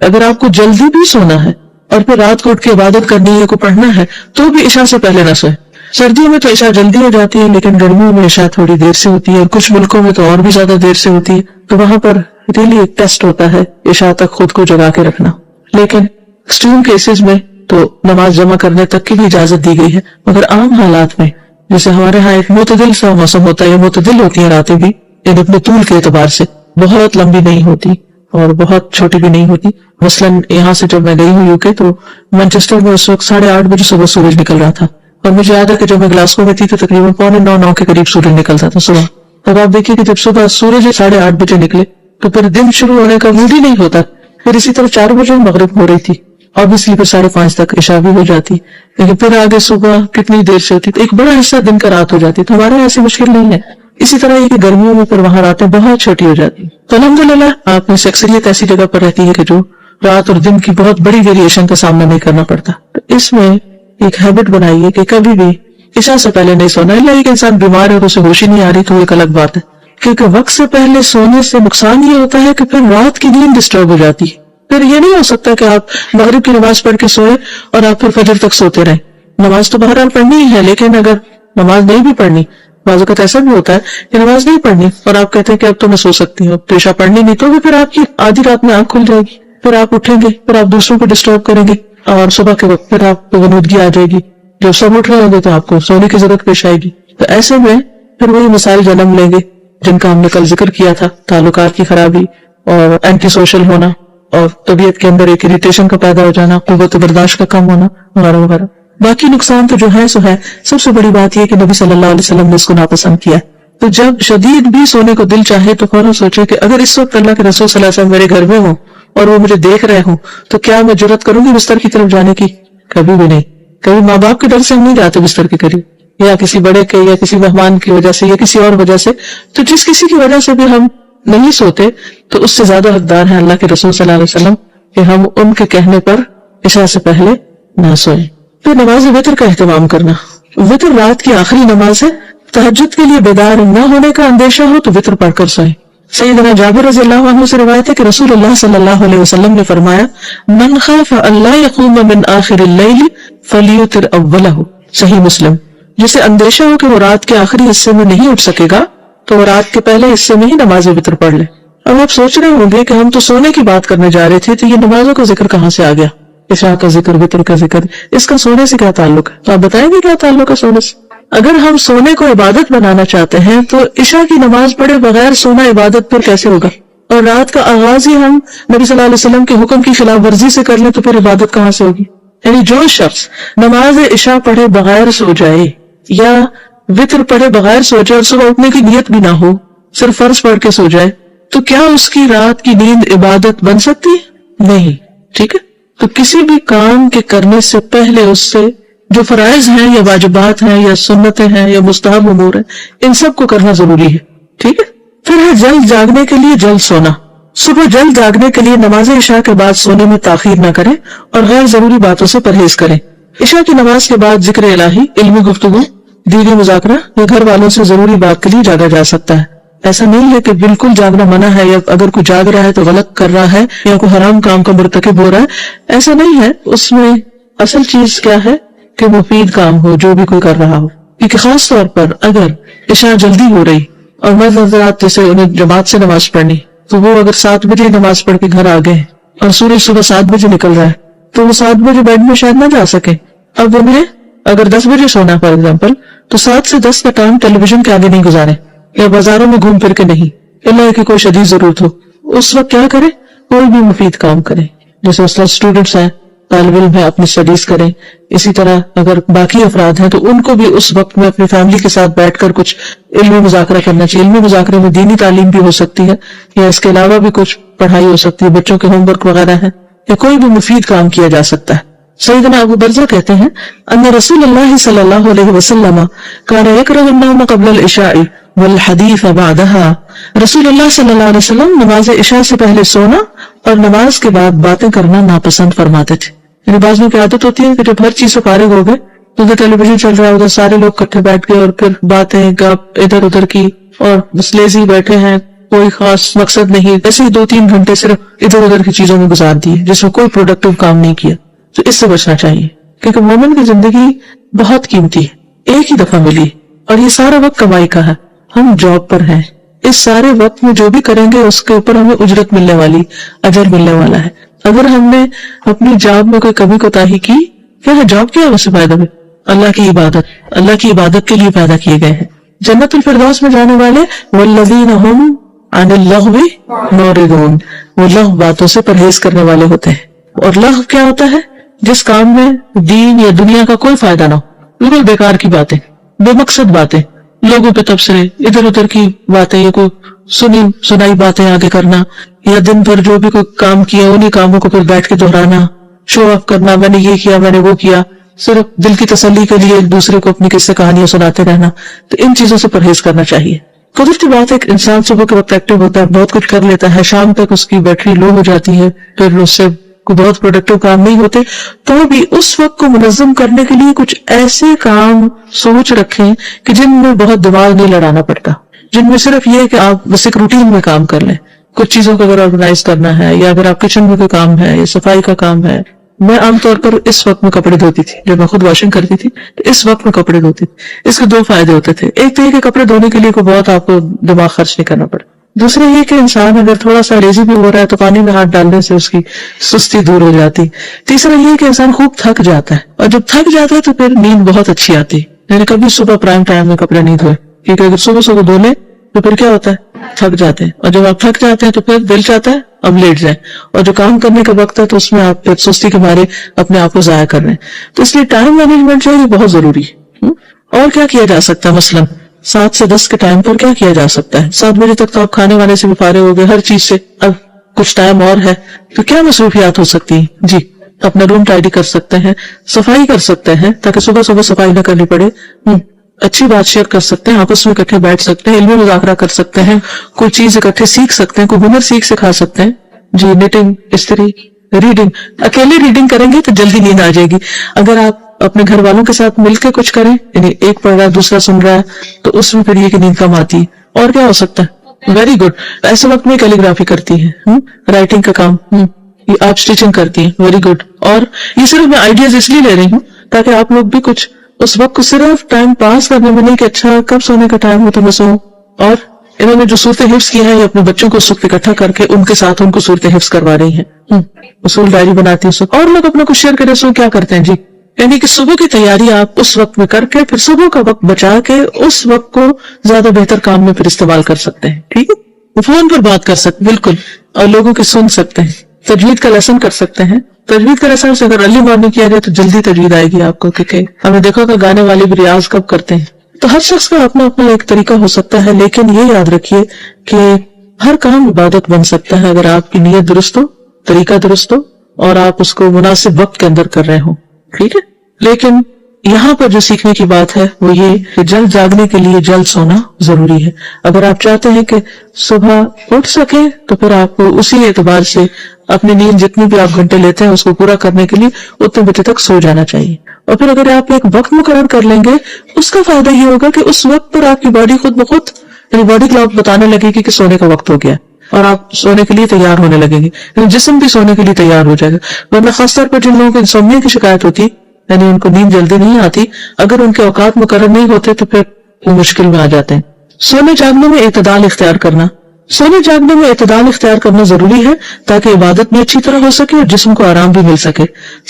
اگر آپ کو جلدی بھی سونا ہے اور پھر رات کو اٹھ کے عبادت کرنی ہے کو پڑھنا ہے تو بھی عشاء سے پہلے نہ سوئے. سردیوں میں تو عشاء جلدی ہو جاتی ہے لیکن گرمیوں میں عشاء تھوڑی دیر سے ہوتی ہے اور کچھ ملکوں میں تو اور بھی زیادہ دیر سے ہوتی ہے, تو وہاں پر ریلی ایک ٹیسٹ ہوتا ہے عشاء تک خود کو جگا کے رکھنا. لیکن ایکسٹریم کیسز میں تو نماز جمع کرنے تک کی بھی اجازت دی گئی ہے, مگر عام حالات میں جیسے ہمارے ہاں ایک معتدل سا موسم ہوتا ہے, معتدل ہوتی ہیں راتیں بھی یعنی اپنے طول کے اعتبار سے بہت لمبی نہیں ہوتی اور بہت چھوٹی بھی نہیں ہوتی. مثلاً یہاں سے جب میں گئی ہوں یوکے تو مانچسٹر میں اس وقت 8:30 بجے صبح سورج نکل رہا تھا, اور مجھے یاد ہے کہ جب میں گلاسکو میں تھی تو تقریباً 8:45 کے قریب سورج نکلتا تھا صبح. تب آپ دیکھیے کہ جب صبح سورج 8:30 بجے نکلے تو پھر دن شروع ہونے کا موڈ ہی نہیں ہوتا. پھر اسی طرح 4 بجے مغرب ہو رہی تھی, obviously پھر 5:30 تک عشاء بھی ہو جاتی, لیکن پھر آگے صبح کتنی دیر سے ہوتی, تو ایک بڑا حصہ دن کا رات ہو جاتی. تو ہمارے ایسی مشکل نہیں ہے. اسی طرح یہ کہ گرمیوں میں پھر وہاں راتیں بہت چھوٹی ہو جاتی. تو الحمدللہ آپ میں سے اکثریت ایسی جگہ پر رہتی ہے کہ جو رات اور دن کی بہت بڑی ویریشن کا سامنا نہیں کرنا پڑتا. تو اس میں ایک ہیبٹ بنائیے کہ کبھی بھی عشاء سے پہلے نہیں سونا. اللہ کہ انسان بیمار ہے اور اسے ہوش ہی نہیں آ رہی تو ایک الگ بات ہے, کیونکہ وقت سے پہلے سونے سے نقصان یہ ہوتا ہے کہ پھر رات کی نیند ڈسٹرب ہو جاتی ہے. پھر یہ نہیں ہو سکتا کہ آپ مغرب کی نماز پڑھ کے سوئے اور آپ پھر فجر تک سوتے رہیں. نماز تو بہرحال پڑھنی ہی ہے, لیکن اگر نماز نہیں بھی پڑھنی, بعض اوقات ایسا بھی ہوتا ہے کہ نماز نہیں پڑھنی اور آپ کہتے ہیں کہ اب تو میں سو سکتی ہوں, تو عشاء پڑھنی نہیں, تو بھی پھر آپ کی آدھی رات میں آنکھ کھل جائے گی, پھر آپ اٹھیں گے, پھر آپ دوسروں کو ڈسٹرب کریں گے, اور صبح کے وقت پھر آپ کو غنودگی آ جائے گی. جب سب اٹھ رہے ہوں گے تو آپ کو سونے کی ضرورت پیش آئے گی. تو ایسے میں پھر وہی مسائل جنم لیں گے جن کا ہم نے کل ذکر کیا تھا, تعلقات کی خرابی اور اینٹی سوشل ہونا اور طبیعت کے اندر ایک اریٹیشن کا پیدا ہو جانا, قوت برداشت کا کم ہونا وغیرہ وغیرہ. باقی نقصان تو جو ہے سو ہے. سب سے بڑی بات یہ کہ نبی صلی اللہ علیہ وسلم نے اس کو ناپسند کیا. تو جب شدید بھی سونے کو دل چاہے تو فوراً سوچے کہ اگر اس وقت اللہ کے رسول صلی اللہ علیہ وسلم میرے گھر میں ہوں اور وہ مجھے دیکھ رہے ہوں تو کیا میں جرات کروں گی بستر کی طرف جانے کی؟ کبھی بھی نہیں. کبھی ماں باپ کے ڈر سے ہم نہیں جاتے بستر کے قریب, یا کسی بڑے کے یا کسی مہمان کی وجہ سے یا کسی اور وجہ سے. تو جس کسی کی وجہ سے بھی ہم نہیں سوتے تو اس سے زیادہ حقدار ہے اللہ کے رسول صلی اللہ علیہ وسلم کہ ہم ان کے کہنے پر عشاء سے پہلے نہ سوئیں. پھر نماز وتر کا اہتمام کرنا. وتر رات کی آخری نماز ہے. تہجد کے لیے بیدار نہ ہونے کا اندیشہ ہو تو وتر پڑھ کر سوئیں. سیدنا جابر رضی اللہ عنہ سے روایت ہے کہ رسول اللہ صلی اللہ علیہ وسلم نے فرمایا, من خاف ان لا يقوم من آخر اللیل فلیوتر اولہ. صحیح مسلم. جسے اندیشہ ہو کہ وہ رات کے آخری حصے میں نہیں اٹھ سکے گا تو وہ رات کے پہلے حصے میں ہی نماز وتر پڑھ لے. اب آپ سوچ رہے ہوں گے کہ ہم تو سونے کی بات کرنے جا رہے تھے, تو یہ نمازوں کا ذکر کہاں سے آ گیا؟ عشاء کا ذکر, وتر کا ذکر, اس کا سونے سے کیا تعلق ہے؟ تو آپ بتائیں گے کیا تعلق ہے سونے سے؟ اگر ہم سونے کو عبادت بنانا چاہتے ہیں تو عشاء کی نماز پڑھے بغیر سونا عبادت پھر کیسے ہوگا؟ اور رات کا آغاز ہی ہم نبی صلی اللہ علیہ وسلم کے حکم کی خلاف ورزی سے کر لیں تو پھر عبادت کہاں سے ہوگی؟ یعنی جو شخص نماز عشاء پڑھے بغیر سو جائے یا وتر پڑھے بغیر سو جائے اور صبح اٹھنے کی نیت بھی نہ ہو, صرف فرض پڑھ کے سو جائے, تو کیا اس کی رات کی نیند عبادت بن سکتی ہے؟ نہیں. ٹھیک ہے. تو کسی بھی کام کے کرنے سے پہلے اس سے جو فرائض ہیں یا واجبات ہیں یا سنتیں ہیں یا مستحب امور ہیں, ان سب کو کرنا ضروری ہے. ٹھیک ہے. پھر ہے جلد جاگنے کے لیے جلد سونا. صبح جلد جاگنے کے لیے نماز عشاء کے بعد سونے میں تاخیر نہ کریں اور غیر ضروری باتوں سے پرہیز کریں. عشاء کی نماز کے بعد ذکر الہی, علمی گفتگو, دینی مذاکرہ یا گھر والوں سے ضروری بات کے لیے جاگا جا سکتا ہے. ایسا نہیں ہے کہ بالکل جاگنا منع ہے, یا اگر کوئی جاگ رہا ہے تو غلط کر رہا ہے یا کوئی حرام کام کا مرتکب ہو رہا ہے. ایسا نہیں ہے. اس میں اصل چیز کیا ہے کہ مفید کام ہو جو بھی کوئی کر رہا ہو. کیونکہ خاص طور پر اگر عشاء جلدی ہو رہی اور مرد حضرات جیسے انہیں جماعت سے نماز پڑھنی, تو وہ اگر 7 بجے نماز پڑھ کے گھر آ گئے اور سورج صبح 7 بجے نکل رہا ہے تو وہ 7 بجے بیڈ میں شاید نہ جا سکے. اب انہیں اگر 10 بجے سونا فار ایگزامپل, تو 7 سے 10 کا ٹائم ٹیلی ویژن کے آگے نہیں گزارے یا بازاروں میں گھوم پھر کے نہیں, اللہ کی کوئی شدید ضرورت ہو. اس وقت کیا کرے؟ کوئی بھی مفید کام کرے. جیسے اسٹوڈنٹس ہیں, طالب علم ہے, اپنی اسٹڈیز کریں. اسی طرح اگر باقی افراد ہیں تو ان کو بھی اس وقت میں اپنی فیملی کے ساتھ بیٹھ کر کچھ علمی مذاکرہ کرنا چاہیے. علمی مذاکرے میں دینی تعلیم بھی ہو سکتی ہے یا اس کے علاوہ بھی کچھ پڑھائی ہو سکتی ہے, بچوں کے ہوم ورک وغیرہ ہے, یا کوئی بھی مفید کام کیا جا سکتا ہے. سیدنا ابو برزہ کہتے ہیں ان رسول اللہ صلی اللہ علیہ وسلم کان یکرہ النوم قبل العشاء والحدیث بعدها. رسول اللہ صلی اللہ علیہ وسلم نماز عشاء سے پہلے سونا اور نماز کے بعد باتیں کرنا ناپسند فرماتے تھے. یعنی بعض لوگوں کی عادت ہوتی ہے کہ جب ہر چیز سے فارغ ہو گئے تو ادھر ٹیلی ویژن چل رہا ہے, ادھر سارے لوگ اکٹھے بیٹھ گئے اور پھر باتیں گپ ادھر ادھر کی, اور بس لیزی بیٹھے ہیں, کوئی خاص مقصد نہیں، ایسے ہی 2-3 گھنٹے صرف ادھر ادھر کی چیزوں میں گزار دیے جس میں کوئی پروڈکٹیو کام نہیں کیا. تو اس سے بچنا چاہیے، کیونکہ مومن کی زندگی بہت قیمتی ہے، ایک ہی دفعہ ملی اور یہ سارا وقت کمائی کا ہے. ہم جاب پر ہیں، اس سارے وقت میں جو بھی کریں گے اس کے اوپر ہمیں اجرت ملنے والی، اجر ملنے والا ہے. اگر ہم نے اپنی جاب میں کوئی کمی کوتاہی کی، کیا ہے جاب کیا اس سے فائدہ میں؟ اللہ کی عبادت کے لیے پیدا کیے گئے ہیں. جنت الفردوس میں جانے والے والذین هم عن اللغو معرضون، وہ لغو باتوں سے پرہیز کرنے والے ہوتے ہیں. اور لغو کیا ہوتا ہے؟ جس کام میں دین یا دنیا کا کوئی فائدہ نہ ہو، بالکل بیکار کی باتیں، بے مقصد باتیں، لوگوں پہ تبصرے، ادھر ادھر کی باتیں، یا کوئی سنائی باتیں آگے کرنا، یا دن بھر جو بھی کوئی کام کیا انہیں کاموں کو پھر بیٹھ کے دہرانا، شو آف کرنا، میں نے یہ کیا، میں نے وہ کیا، صرف دل کی تسلی کے لیے ایک دوسرے کو اپنی قصے کہانیاں سناتے رہنا. تو ان چیزوں سے پرہیز کرنا چاہیے. قدرتی بات ہے کہ انسان صبح کے وقت ایکٹیو ہوتا ہے، بہت کچھ کر لیتا ہے، شام تک اس کی بیٹری لو ہو جاتی ہے، پھر اس سے کوئی بہت پروڈکٹیو کام نہیں ہوتے. تو بھی اس وقت کو منظم کرنے کے لیے کچھ ایسے کام سوچ رکھیں کہ جن میں بہت دماغ نہیں لڑانا پڑتا، جن میں صرف یہ کہ آپ بس ایک روٹین میں کام کر لیں. کچھ چیزوں کو اگر آرگنائز کرنا ہے، یا اگر آپ کچن میں کوئی کام ہے یا صفائی کا کام ہے. میں عام طور پر اس وقت میں کپڑے دھوتی تھی، جب میں خود واشنگ کرتی تھی تو اس وقت میں کپڑے دھوتی تھی. اس کے 2 فائدے ہوتے تھے. ایک تو یہ کہ کپڑے دھونے کے لیے کوئی بہت آپ کو دماغ خرچ نہیں کرنا پڑا. دوسرا یہ کہ انسان اگر تھوڑا سا لیزی بھی ہو رہا ہے تو پانی میں ہاتھ ڈالنے سے اس کی سستی دور ہو جاتی. تیسرا یہ کہ انسان خوب تھک جاتا ہے، اور جب تھک جاتا ہے تو پھر نیند بہت اچھی آتی. یعنی کبھی صبح پرائم ٹائم میں کپڑے نہیں دھوئے، کیونکہ اگر صبح دھو لیں تو پھر کیا ہوتا ہے، تھک جاتے ہیں. اور جب آپ تھک جاتے ہیں تو پھر دل چاہتا ہے اب لیٹ جائیں، اور جو کام کرنے کا وقت ہے تو اس میں آپ پھر سستی کے مارے اپنے آپ کو ضائع کر رہے ہیں. تو اس لیے ٹائم مینجمنٹ جو ہے یہ بہت ضروری ہے. اور کیا کیا جا سکتا ہے؟ مثلاً 7 سے 10 کے ٹائم پر کیا کیا جا سکتا ہے؟ 7 بجے تک تو آپ کھانے وانے سے بھی فارغ ہو گئے، ہر چیز سے. اب کچھ ٹائم اور ہے تو کیا مصروفیات ہو سکتی ہیں؟ جی، اپنا روم ٹائڈی کر سکتے ہیں، صفائی کر سکتے ہیں تاکہ صبح صفائی نہ کرنی پڑے. اچھی بات شیئر کر سکتے ہیں، آپس میں اکٹھے بیٹھ سکتے ہیں، علمی مذاکرہ کر سکتے ہیں، کوئی چیز اکٹھے سیکھ سکتے ہیں، کوئی ہنر سکھا سکتے ہیں. جی، نیٹنگ، استری، ریڈنگ. اکیلے ریڈنگ کریں گے تو جلدی نیند آ جائے گی. اگر آپ اپنے گھر والوں کے ساتھ مل کے کچھ کریں، یعنی ایک پڑھ رہا ہے دوسرا سن رہا ہے، تو اس میں پھر یہ کہ نیند کم آتی ہے. اور کیا ہو سکتا ہے؟ Very good. ایسے وقت میں کیلی گرافی کرتی ہے، رائٹنگ کا کام، یہ آپ اسٹیچنگ کرتی ہیں، ویری گڈ. اور یہ صرف میں آئیڈیاز اس لیے لے رہی ہوں تاکہ آپ لوگ بھی کچھ اس وقت کو صرف ٹائم پاس کرنے میں نہیں کہ اچھا کب سونے کا ٹائم ہو تو میں سوؤں. اور انہوں نے جو صورتیں حفظ کی ہیں یہ اپنے بچوں کو اس وقت اکٹھا کر کے ان کے ساتھ ان کو صورتیں حفظ کروا رہی ہیں، اصول ڈائری بناتی ہیں. اور لوگ اپنا کچھ شیئر کریں سو کیا کرتے ہیں. جی، یعنی کہ صبح کی تیاری آپ اس وقت میں کر کے پھر صبح کا وقت بچا کے اس وقت کو زیادہ بہتر کام میں پھر استعمال کر سکتے ہیں. ٹھیک ہے، فون پر بات کر سکتے بالکل، اور لوگوں کی سن سکتے ہیں. تجوید کا لیسن کر سکتے ہیں. تجوید کا لیسن سے اگر ارلی مارننگ کیا جائے تو جلدی تجوید آئے گی آپ کو، کیونکہ ہم نے دیکھا کہ گانے والے بھی ریاض کب کرتے ہیں. تو ہر شخص کا اپنا اپنا ایک طریقہ ہو سکتا ہے، لیکن یہ یاد رکھیے کہ ہر کام عبادت بن سکتا ہے اگر آپ کی نیت درست ہو، طریقہ درست ہو، اور آپ اس کو مناسب وقت کے اندر کر رہے ہوں. ٹھیک ہے، لیکن یہاں پر جو سیکھنے کی بات ہے وہ یہ کہ جلد جاگنے کے لیے جلد سونا ضروری ہے. اگر آپ چاہتے ہیں کہ صبح اٹھ سکیں تو پھر آپ کو اسی اعتبار سے اپنی نیند جتنی بھی آپ گھنٹے لیتے ہیں اس کو پورا کرنے کے لیے اتنے بجے تک سو جانا چاہیے. اور پھر اگر آپ ایک وقت مقرر کر لیں گے اس کا فائدہ یہ ہوگا کہ اس وقت پر آپ کی باڈی خود بخود، یعنی باڈی کلاک بتانے لگے گی کہ سونے کا وقت ہو گیا، اور آپ سونے کے لیے تیار ہونے لگیں گے، یعنی جسم بھی سونے کے لیے تیار ہو جائے گا. ورنہ خاص طور پر جن لوگوں کو انسومنیا کی شکایت ہوتی، یعنی ان کو نیند جلدی نہیں آتی، اگر ان کے اوقات مقرر نہیں ہوتے تو پھر وہ مشکل میں آ جاتے ہیں. سونے جاگنے میں اعتدال اختیار کرنا ضروری ہے تاکہ عبادت بھی اچھی طرح ہو سکے اور جسم کو آرام بھی مل سکے.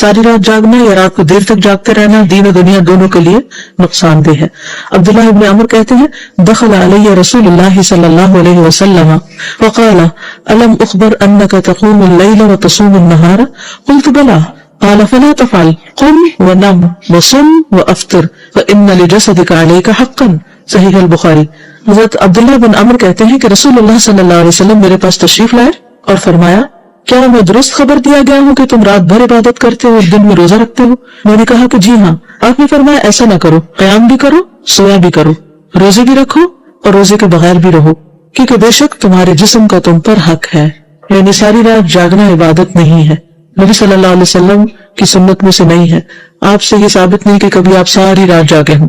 ساری رات جاگنا یا رات کو دیر تک جاگتے رہنا دین و دنیا دونوں کے لیے نقصان دہ ہے. عبداللہ ابن عمر کہتے ہیں، دخل علی رسول اللہ صلی اللہ علیہ وسلم وقال الم اخبر انک تقوم اللیل وتصوم النہار قلت بلا قال فلا تفعل قم ونم وصم وافطر فان لجسدک علیک حقا. صحیح البخاری. حضرت عبداللہ بن عمر کہتے ہیں کہ رسول اللہ صلی اللہ علیہ وسلم میرے پاس تشریف لائے اور فرمایا، کیا میں درست خبر دیا گیا ہوں کہ تم رات بھر عبادت کرتے ہو اور دن میں روزہ رکھتے ہو؟ میں نے کہا کہ جی ہاں. آپ نے فرمایا ایسا نہ کرو، قیام بھی کرو، سویا بھی کرو، روزے بھی رکھو اور روزے کے بغیر بھی رہو، کیونکہ بے شک تمہارے جسم کا تم پر حق ہے. یعنی ساری رات جاگنا عبادت نہیں ہے، نبی صلی اللہ علیہ وسلم کی سنت میں سے نہیں ہے. آپ سے یہ ثابت نہیں کہ کبھی آپ ساری رات جاگے ہوں.